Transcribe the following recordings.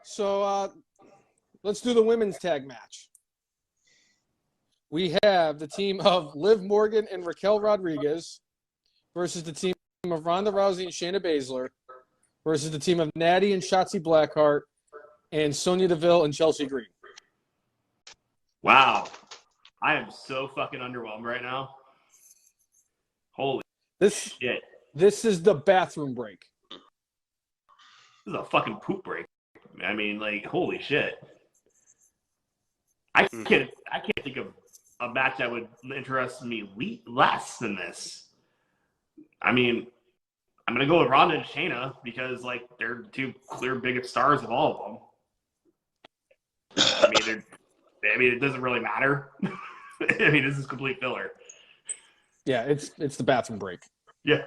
So let's do the women's tag match. We have the team of Liv Morgan and Raquel Rodriguez versus the team of Ronda Rousey and Shayna Baszler versus the team of Natty and Shotzi Blackheart and Sonya Deville and Chelsea Green. Wow. I am so fucking underwhelmed right now. Holy shit. This is the bathroom break. This is a fucking poop break. I mean, like, holy shit. I can't think of a match that would interest me less than this. I mean, I'm going to go with Ronda and Shayna because, like, they're the two clear biggest stars of all of them. I mean, it doesn't really matter. I mean, this is complete filler. Yeah, it's the bathroom break. Yeah.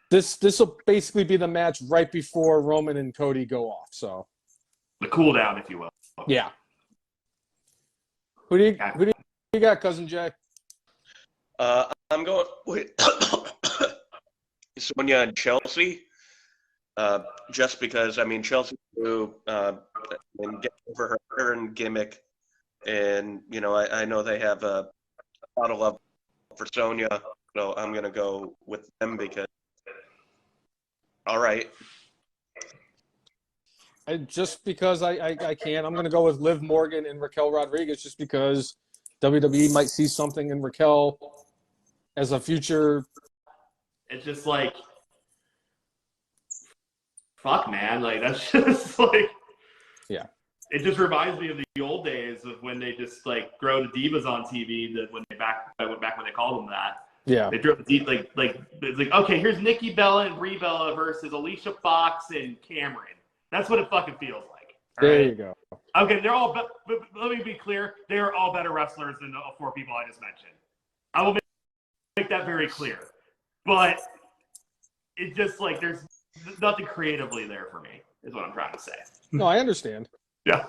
This will basically be the match right before Roman and Cody go off. So the cool down, if you will. Yeah. Who do you got, Cousin Jay? I'm going with Sonya and Chelsea. Just because, I mean, Chelsea grew and get over her current gimmick. And, you know, I know they have a lot of love for Sonya, so I'm going to go with them because, all right. Just because I can, I'm going to go with Liv Morgan and Raquel Rodriguez just because WWE might see something in Raquel as a future. It's just like, fuck, man. Like, that's just like, yeah. It just reminds me of the old days of when they just like grow the divas on TV. That when they went back when they called them that. Yeah. They threw the like it's like, okay, here's Nikki Bella and Brie Bella versus Alicia Fox and Cameron. That's what it fucking feels like. There you go. Okay, they're all. But let me be clear. They are all better wrestlers than the four people I just mentioned. I will make that very clear. But it's just like there's nothing creatively there for me. Is what I'm trying to say. No, I understand. Yeah.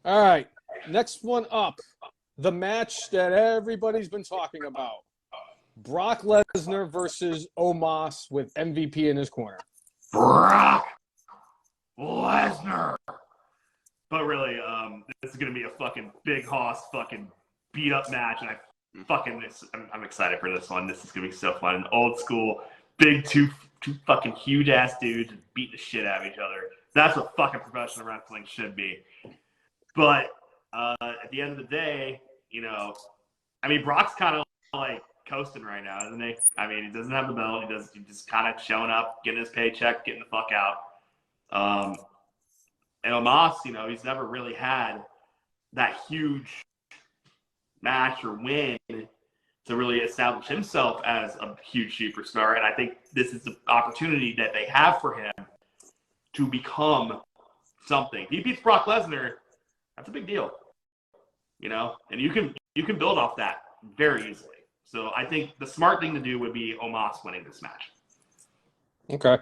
All right. Next one up. The match that everybody's been talking about. Brock Lesnar versus Omos with MVP in his corner. Brock Lesnar. But really, this is going to be a fucking big hoss fucking beat up match. And I'm excited for this one. This is going to be so fun. An old school, big two fucking huge ass dudes beating the shit out of each other. That's what fucking professional wrestling should be. But at the end of the day, you know, I mean, Brock's kind of like coasting right now, isn't he? I mean, he doesn't have the belt. He's just kind of showing up, getting his paycheck, getting the fuck out. And Omos, you know, he's never really had that huge match or win to really establish himself as a huge superstar. And I think this is the opportunity that they have for him to become something. If he beats Brock Lesnar, that's a big deal, you know, and you can build off that very easily. So I think the smart thing to do would be Omos winning this match. Okay.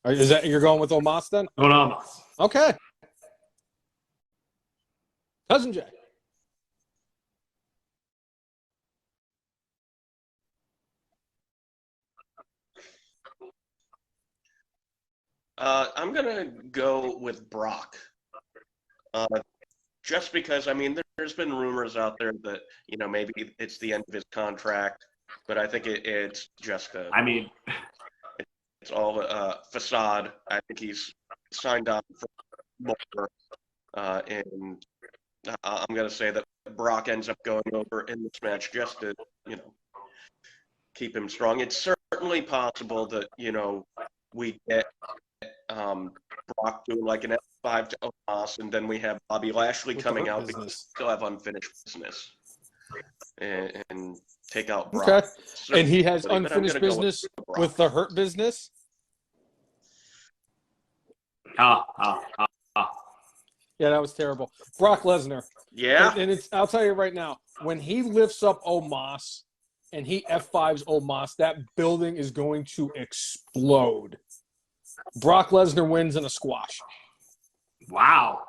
Is that you're going with Omos then? Going Omos. Okay. Cousin Jay. I'm going to go with Brock. Just because, I mean, there's been rumors out there that, you know, maybe it's the end of his contract, but I think it's just it's all a facade. I think he's signed up for more, and I'm going to say that Brock ends up going over in this match just to, you know, keep him strong. It's certainly possible that, you know, we get Brock doing like an F5 to Omos, and then we have Bobby Lashley coming out because we still have unfinished business and take out Brock. Okay. And he has unfinished business with the Hurt Business? Yeah, that was terrible. Brock Lesnar. Yeah. And it's, I'll tell you right now, when he lifts up Omos and he F5s Omos, that building is going to explode. Brock Lesnar wins in a squash. Wow.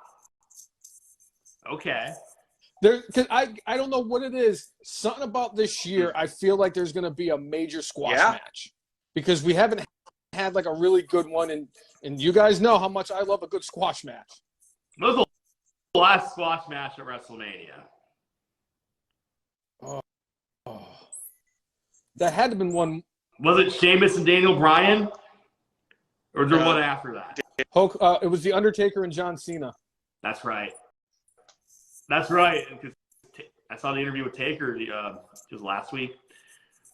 Okay. Cause I don't know what it is. Something about this year, I feel like there's going to be a major squash match because we haven't had like a really good one, and you guys know how much I love a good squash match. What was the last squash match at WrestleMania? Oh. That had to have been one. Was it Sheamus and Daniel Bryan? Or was there one after that? It was The Undertaker and John Cena. That's right. That's right. I saw the interview with Taker just last week.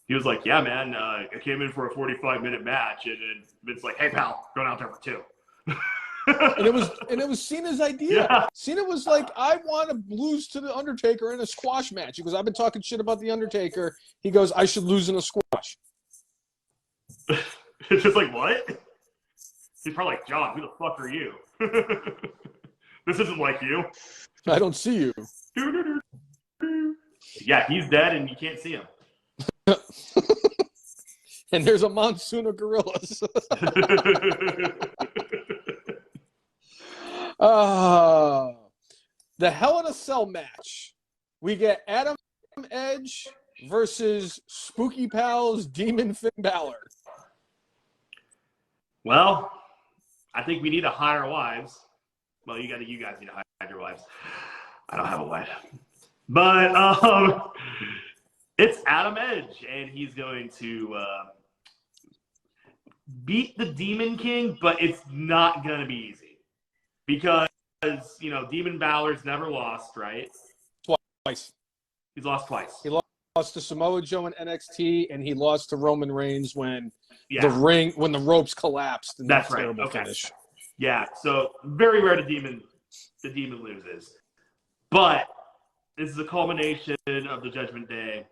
He was like, yeah, man, I came in for a 45-minute match, and Vince's like, hey, pal, going out there for 2. and it was Cena's idea. Yeah. Cena was like, I want to lose to The Undertaker in a squash match. He goes, I've been talking shit about The Undertaker. He goes, I should lose in a squash. It's just like, what? He's probably like, John, who the fuck are you? This isn't like you. I don't see you. Yeah, he's dead and you can't see him. And there's a monsoon of gorillas. The Hell in a Cell match. We get Adam Edge versus Spooky Pals Demon Finn Balor. Well, I think we need to hire wives. Well, you guys need to hire your wives. I don't have a wife. But it's Adam Edge, and he's going to beat the Demon King, but it's not going to be easy. Because, Demon Balor's never lost, right? Twice. He's lost twice. He lost to Samoa Joe in NXT, and he lost to Roman Reigns when the ropes collapsed. And that's right. Terrible finish. Yeah, so very rare the Demon loses. But this is a culmination of the Judgment Day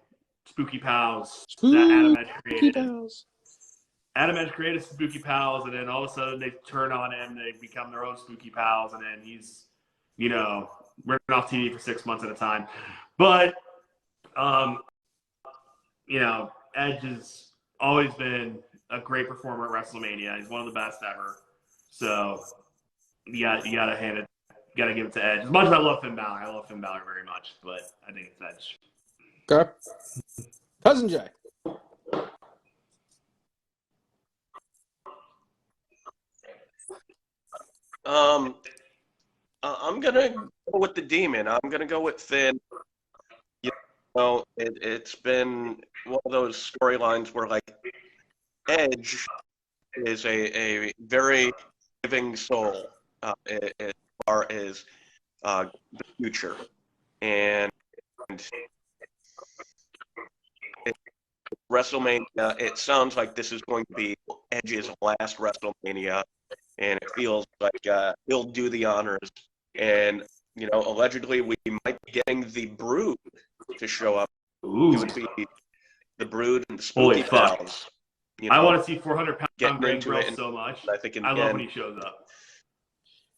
Spooky Pals that Adam Edge created. Adam Edge created Spooky Pals, and then all of a sudden they turn on him, they become their own Spooky Pals, and then he's, ripping off TV for 6 months at a time. But, Edge has always been a great performer at WrestleMania. He's one of the best ever. So you gotta give it to Edge. As much as I love Finn Balor, I love Finn Balor very much, but I think it's Edge. Okay. Cousin Jay. I'm gonna go with the Demon. I'm gonna go with Finn. It's been one of those storylines where Edge is a very living soul as far as the future, and WrestleMania. It sounds like this is going to be Edge's last WrestleMania, and it feels like he'll do the honors. And allegedly we might be getting the Brood to show up. Ooh. It would be the Brood and the Spooky Pals. I want to see 400-pound Greg into it so much. I love when he shows up.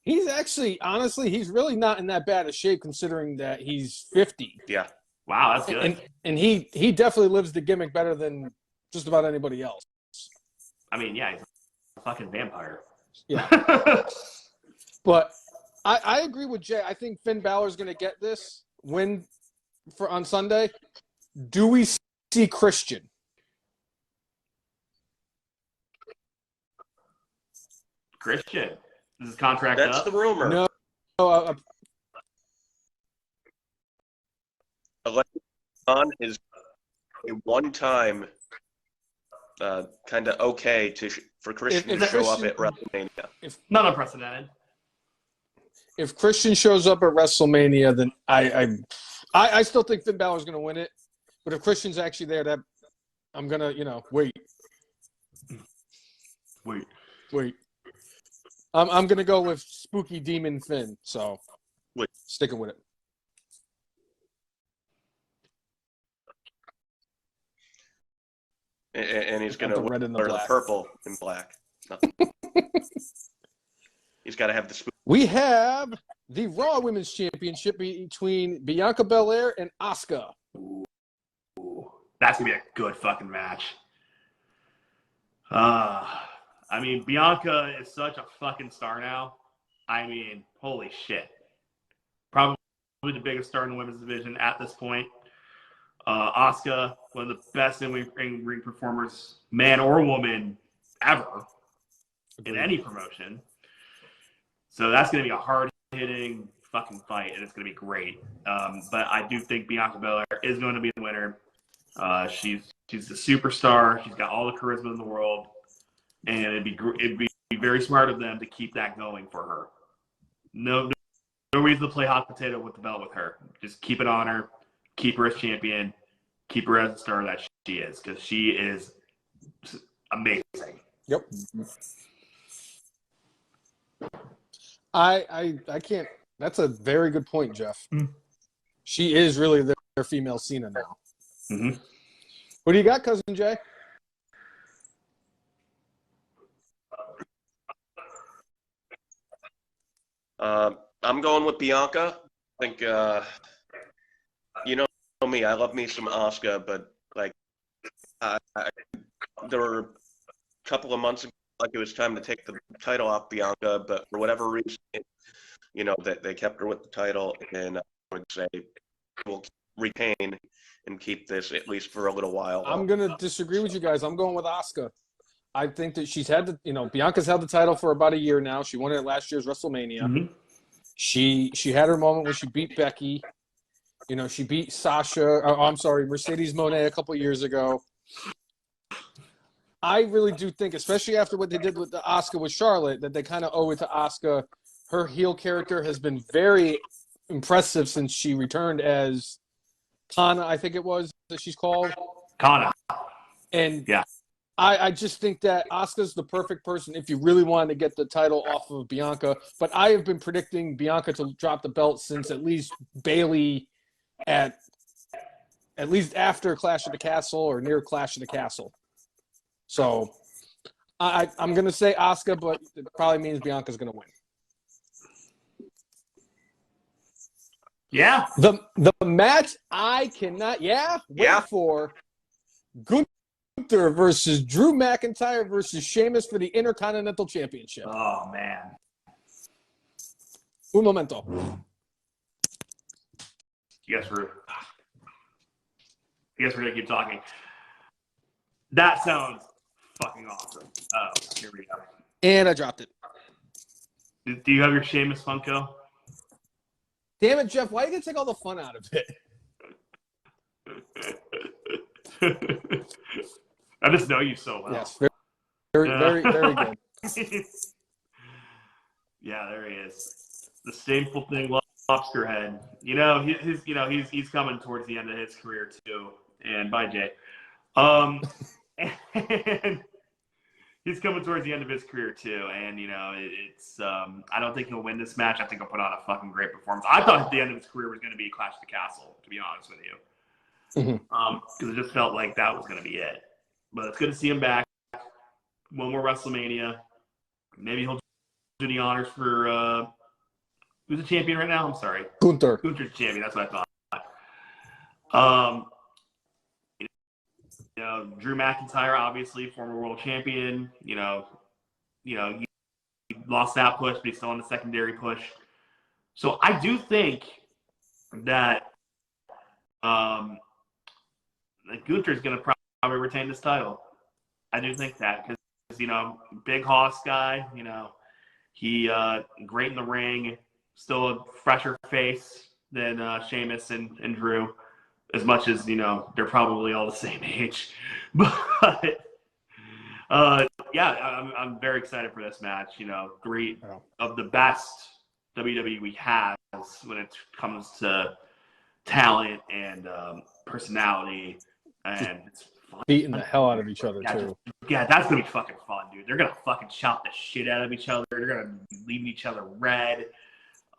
He's actually, honestly, he's really not in that bad a shape considering that he's 50. Yeah. Wow, that's good. And he definitely lives the gimmick better than just about anybody else. I mean, yeah, he's a fucking vampire. Yeah. But I agree with Jay. I think Finn Balor's going to get this win on Sunday. Do we see Christian? Christian? Is his contract That's up? the rumor. No. John is a one-time kind of okay for Christian to show up at WrestleMania. Not unprecedented. If Christian shows up at WrestleMania, then I still think Finn Balor's going to win it. But if Christian's actually there, I'm going to, wait. I'm going to go with Spooky Demon Finn, so sticking with it. And he's going to wear the purple and black. He's got to have the spooky. We have the Raw Women's Championship between Bianca Belair and Asuka. Ooh. That's going to be a good fucking match. I mean, Bianca is such a fucking star now. I mean, holy shit. Probably the biggest star in the women's division at this point. Asuka, one of the best in-ring performers, man or woman, ever. in any promotion. So that's going to be a hard-hitting fucking fight, and it's going to be great. But I do think Bianca Belair is going to be the winner. She's a superstar. She's got all the charisma in the world, and it'd be very smart of them to keep that going for her. No reason to play hot potato with the belt with her. Just keep it on her. Keep her as champion. Keep her as the star that she is, because she is amazing. Yep. I can't. That's a very good point, Jeff. Mm. She is really their female Cena now. Mm-hmm. What do you got, Cousin Jay? I'm going with Bianca. I think, you know me, I love me some Asuka, but like, there were a couple of months ago, like it was time to take the title off Bianca, but for whatever reason, you know, that they kept her with the title, and I would say we'll retain and keep this at least for a little while. I'm gonna disagree with you guys. I'm going with Asuka. I think that she's had Bianca's held the title for about a year now. She won it at last year's WrestleMania. Mm-hmm. She had her moment when she beat Becky. You know, she beat Mercedes Moné a couple years ago. I really do think, especially after what they did with the Asuka with Charlotte, that they kind of owe it to Asuka. Her heel character has been very impressive since she returned as Kana, I think it was that she's called. Kana. And yeah. I just think that Asuka's the perfect person if you really wanted to get the title off of Bianca. But I have been predicting Bianca to drop the belt since at least Bayley at least after Clash of the Castle or near Clash of the Castle. So I'm going to say Asuka, but it probably means Bianca's going to win. Yeah. The match I cannot wait for Gunther versus Drew McIntyre versus Sheamus for the Intercontinental Championship. Oh, man. Un momento. Yes, we're going to keep talking. That sounds fucking awesome. Oh, here we go. And I dropped it. Do you have your Sheamus Funko? Damn it, Jeff. Why are you going to take all the fun out of it? I just know you so well. Yes, very good. Yeah, there he is. The shameful thing, lobster head. You know, he's coming towards the end of his career too. And bye, Jay. And he's coming towards the end of his career too. And it's I don't think he'll win this match. I think he'll put on a fucking great performance. I thought the end of his career was going to be Clash of the Castle, to be honest with you. Because it just felt like that was going to be it. But it's good to see him back. One more WrestleMania. Maybe he'll do the honors for who's the champion right now? I'm sorry. Gunther's champion. That's what I thought. Drew McIntyre, obviously former world champion. He lost that push, but he's still on the secondary push. So I do think that Gunther's going to probably retain this title. I do think that because, big Hoss guy, he great in the ring, still a fresher face than Sheamus and Drew, as much as, they're probably all the same age. But, I'm very excited for this match. 3 of the best WWE has when it comes to talent and personality. And it's beating the hell out of each other, too. That's going to be fucking fun, dude. They're going to fucking chop the shit out of each other. They're going to be leaving each other red.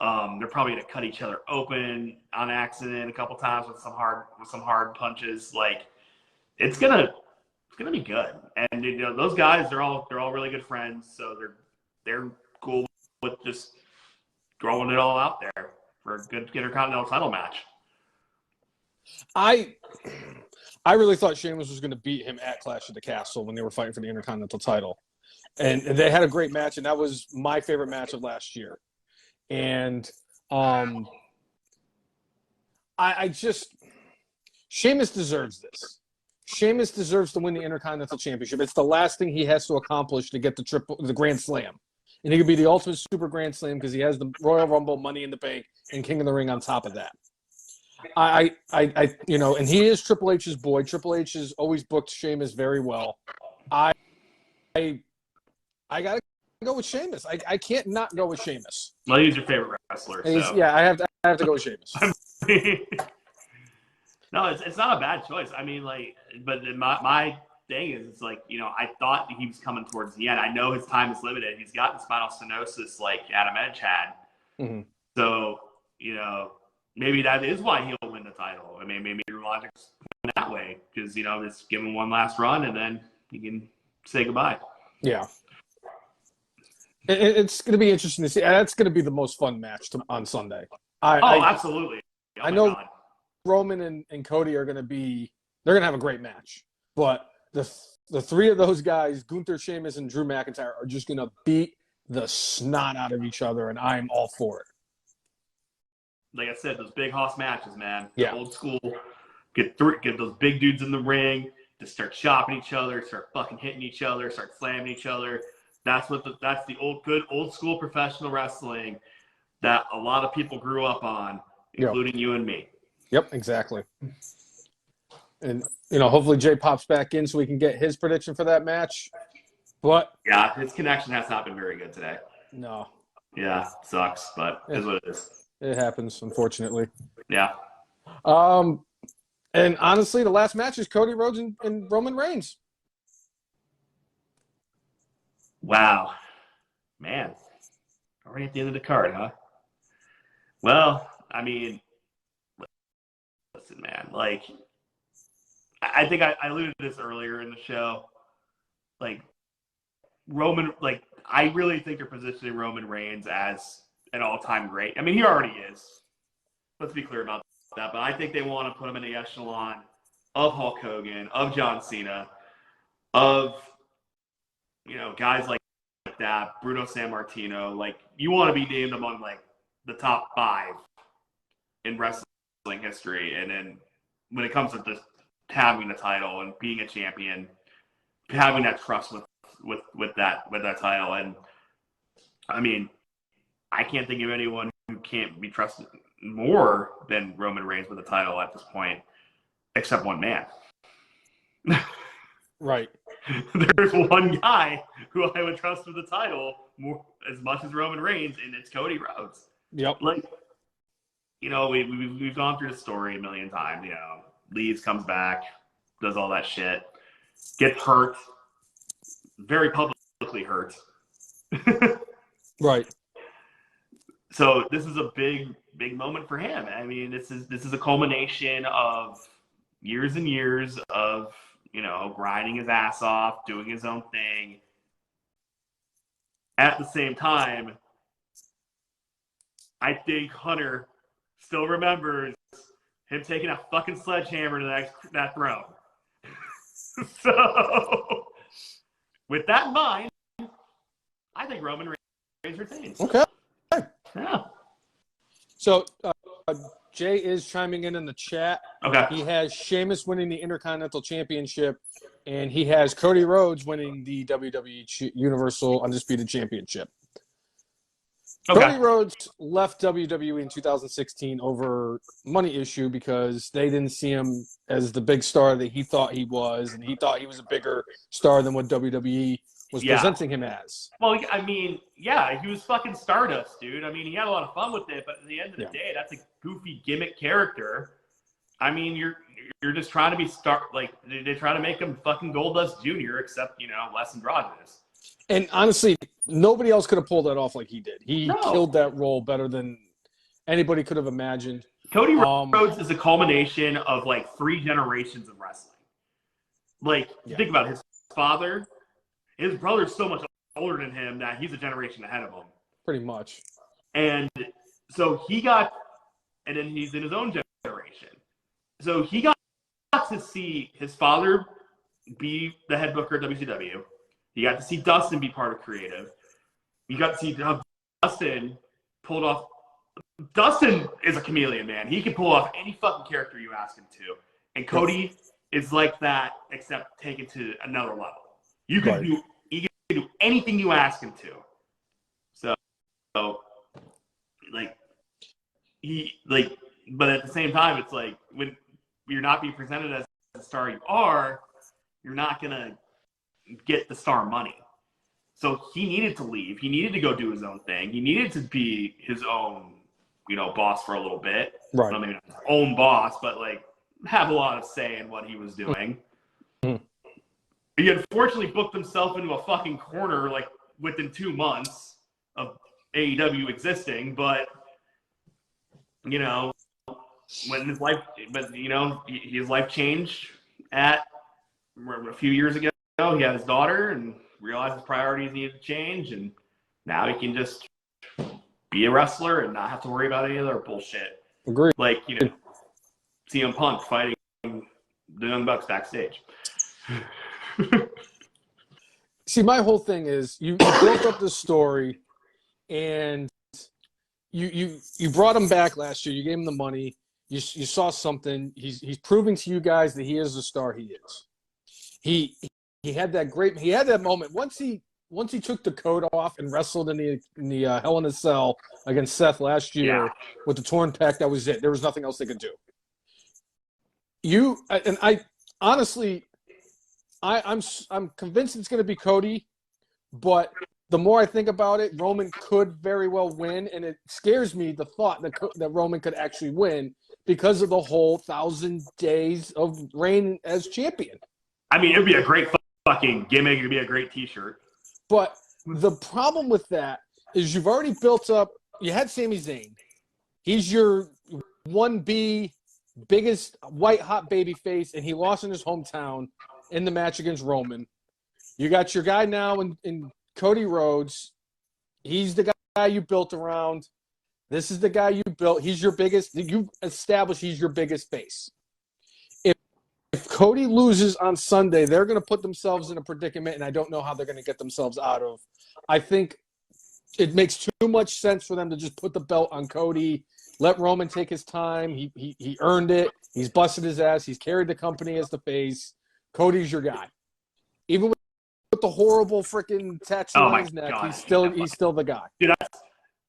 They're probably going to cut each other open on accident a couple times with some hard punches. Like, it's going to be good. And, those guys, they're all really good friends. So they're cool with just throwing it all out there for a good Intercontinental title match. I really thought Sheamus was going to beat him at Clash of the Castle when they were fighting for the Intercontinental title. And they had a great match, and that was my favorite match of last year. And I just – Sheamus deserves this. Sheamus deserves to win the Intercontinental Championship. It's the last thing he has to accomplish to get the Grand Slam. And he could be the ultimate super Grand Slam because he has the Royal Rumble, Money in the Bank, and King of the Ring on top of that. And he is Triple H's boy. Triple H has always booked Sheamus very well. I gotta go with Sheamus. I can't not go with Sheamus. Well, he's your favorite wrestler. So. Yeah, I have to go with Sheamus. No, it's not a bad choice. I mean, like, but my thing is, it's like, I thought he was coming towards the end. I know his time is limited. He's gotten spinal stenosis like Adam Edge had. Mm-hmm. So, maybe that is why he'll win the title. I mean, maybe your logic's that way because, just give him one last run and then you can say goodbye. Yeah. It's going to be interesting to see. That's going to be the most fun match on Sunday. Absolutely. I know God. Roman and Cody are going to they're going to have a great match. But the three of those guys, Gunther, Sheamus, and Drew McIntyre, are just going to beat the snot out of each other, and I'm all for it. Like I said, those big hoss matches, man. Yeah. Old school. Get those big dudes in the ring, to start chopping each other, start fucking hitting each other, start slamming each other. That's the old school professional wrestling that a lot of people grew up on, including you and me. Yep, exactly. And hopefully Jay pops back in so we can get his prediction for that match. But yeah, his connection has not been very good today. No. Yeah, sucks, but it is what it is. It happens, unfortunately. Yeah. And honestly, the last match is Cody Rhodes and Roman Reigns. Wow. Man. Already at the end of the card, huh? Well, I mean, listen, man. Like, I think I alluded to this earlier in the show. Like, I really think you're positioning Roman Reigns as an all-time great. I mean, he already is. Let's be clear about that. But I think they want to put him in the echelon of Hulk Hogan, of John Cena, of, guys like that, Bruno Sammartino. Like, you want to be named among, like, the top 5 in wrestling history. And then when it comes to just having the title and being a champion, having that trust with that title. And, I mean, I can't think of anyone who can't be trusted more than Roman Reigns with the title at this point, except one man. Right. There's one guy who I would trust with the title as much as Roman Reigns, and it's Cody Rhodes. Yep. Like, we've gone through the story a million times. Leaves, comes back, does all that shit, gets hurt, very publicly hurt. Right. So this is a big moment for him. I mean, this is a culmination of years and years of, grinding his ass off, doing his own thing. At the same time, I think Hunter still remembers him taking a fucking sledgehammer to that throne. So, with that in mind, I think Roman Reigns retains. Okay. Yeah. So, Jay is chiming in the chat. Okay. He has Sheamus winning the Intercontinental Championship, and he has Cody Rhodes winning the WWE Universal Undisputed Championship. Okay. Cody Rhodes left WWE in 2016 over money issue because they didn't see him as the big star that he thought he was, and he thought he was a bigger star than what WWE was presenting him as. Well, I mean, yeah, he was fucking Stardust, dude. I mean, he had a lot of fun with it, but at the end of the day, that's a goofy gimmick character. I mean, you're just trying to be they're trying to make him fucking Goldust Jr., except, less androgynous. And honestly, nobody else could have pulled that off like he did. He killed that role better than anybody could have imagined. Cody Rhodes is a culmination of, 3 generations of wrestling. Think about it. His father, his brother's so much older than him that he's a generation ahead of him. Pretty much. And so and then he's in his own generation. So he got to see his father be the head booker at WCW. You got to see Dustin be part of creative. You got to see how Dustin pulled off. Dustin is a chameleon, man. He can pull off any fucking character you ask him to. And Cody is like that, except take it to another level. You can do anything you ask him to. So like but at the same time, it's like when you're not being presented as the star you are, you're not gonna get the star money. So he needed to leave. He needed to go do his own thing. He needed to be his own, boss for a little bit. Right. Well, maybe not his own boss, but like have a lot of say in what he was doing. Mm-hmm. He unfortunately booked himself into a fucking corner like within 2 months of AEW existing, but when his life changed a few years ago. He had his daughter and realized his priorities needed to change, and now he can just be a wrestler and not have to worry about any other bullshit. Agreed. Like, CM Punk fighting the Young Bucks backstage. See, my whole thing is you built up this story, and you brought him back last year. You gave him the money. You saw something. He's proving to you guys that he is the star he is. He had that moment once he took the coat off and wrestled in the Hell in a Cell against Seth last year with the torn pec. That was it. There was nothing else they could do. I'm convinced it's going to be Cody, but the more I think about it, Roman could very well win, and it scares me the thought that Roman could actually win because of the whole 1,000 days of reign as champion. I mean, it'd be a great fucking gimmick. It'd be a great T-shirt. But the problem with that is you've already built up. You had Sami Zayn. He's your 1B biggest white hot baby face, and he lost in his hometown in the match against Roman. You got your guy now in Cody Rhodes. He's the guy you built around. This is the guy you built. He's your biggest. You established he's your biggest face. If Cody loses on Sunday, they're going to put themselves in a predicament, and I don't know how they're going to get themselves out of. I think it makes too much sense for them to just put the belt on Cody, let Roman take his time. He earned it. He's busted his ass. He's carried the company as the face. Cody's your guy. Even with the horrible freaking tattoo on his neck, God, he's still the guy. Dude,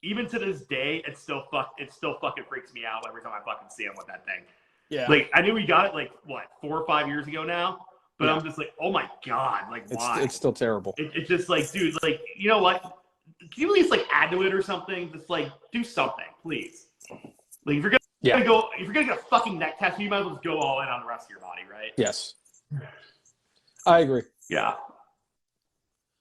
even to this day, it still fucking freaks me out every time I fucking see him with that thing. Yeah. Like, I knew we got it, 4 or 5 years ago now? But I'm just like, oh my God, why? It's still terrible. It's just like, dude, you know what? Can you at least, add to it or something? Just, do something, please. If you're gonna get a fucking neck tattoo, you might as well just go all in on the rest of your body, right? Yes. I agree. Yeah.